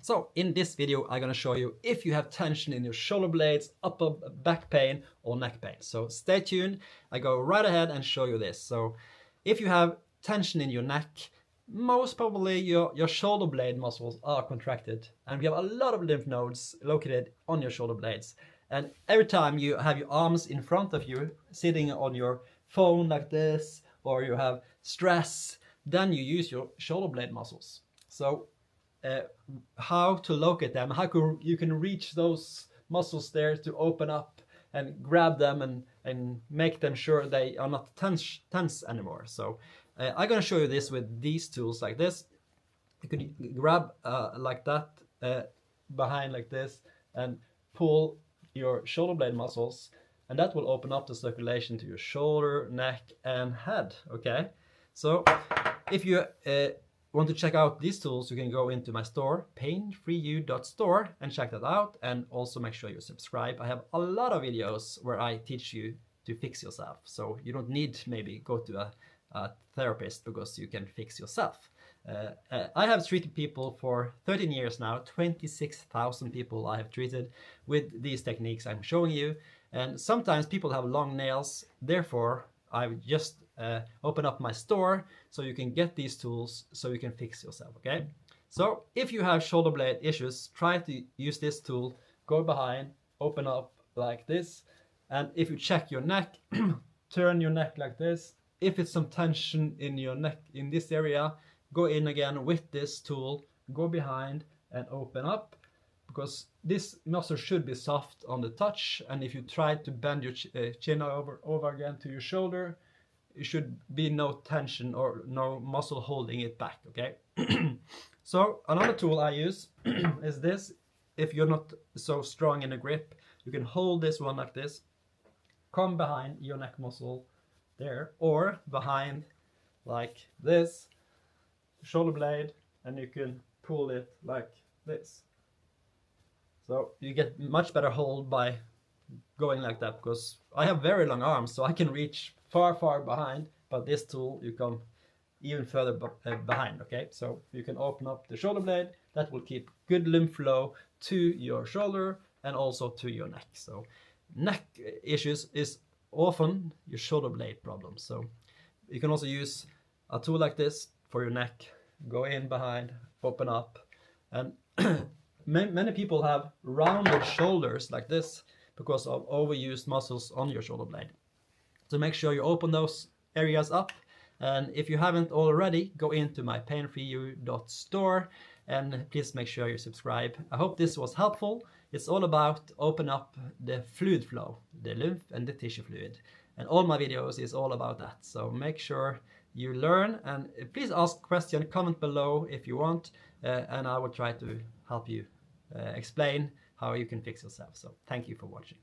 So in this video, I'm gonna show you if you have tension in your shoulder blades, upper back pain or neck pain. So stay tuned, I go right ahead and show you this. So if you have tension in your neck, most probably your shoulder blade muscles are contracted, and we have a lot of lymph nodes located on your shoulder blades. And every time you have your arms in front of you, sitting on your phone like this, or you have stress, then you use your shoulder blade muscles. So how to locate them, how you can reach those muscles there to open up and grab them and make them sure they are not tense anymore. So I'm going to show you this with these tools like this. You could grab like that behind like this and pull your shoulder blade muscles, and that will open up the circulation to your shoulder, neck and head. Okay, so if you want to check out these tools, you can go into my store, painfreeyou.store, and check that out, and also make sure you subscribe. I have a lot of videos where I teach you to fix yourself, so you don't need maybe go to a therapist because you can fix yourself. I have treated people for 13 years now, 26,000 people I have treated with these techniques I'm showing you, and sometimes people have long nails, therefore I would just open up my store so you can get these tools so you can fix yourself, okay? So if you have shoulder blade issues, try to use this tool, go behind, open up like this, and if you check your neck, turn your neck like this. If it's some tension in your neck in this area, go in again with this tool, go behind and open up, because this muscle should be soft on the touch, and if you try to bend your chin over again to your shoulder, it should be no tension or no muscle holding it back, okay? So another tool I use is this. If you're not so strong in a grip, you can hold this one like this, come behind your neck muscle there, or behind like this shoulder blade, and you can pull it like this. So you get much better hold by going like that, because I have very long arms, so I can reach far behind, but this tool you come even further behind, okay? So you can open up the shoulder blade, that will keep good lymph flow to your shoulder and also to your neck. So neck issues is often your shoulder blade problem. So you can also use a tool like this for your neck, go in behind, open up, and many people have rounded shoulders like this because of overused muscles on your shoulder blade. So make sure you open those areas up, and if you haven't already, go into my painfreeyou.store and please make sure you subscribe. I hope this was helpful. It's all about open up the fluid flow, the lymph and the tissue fluid, and all my videos is all about that. So make sure you learn, and please ask question, comment below if you want, and I will try to help you explain how you can fix yourself. So thank you for watching.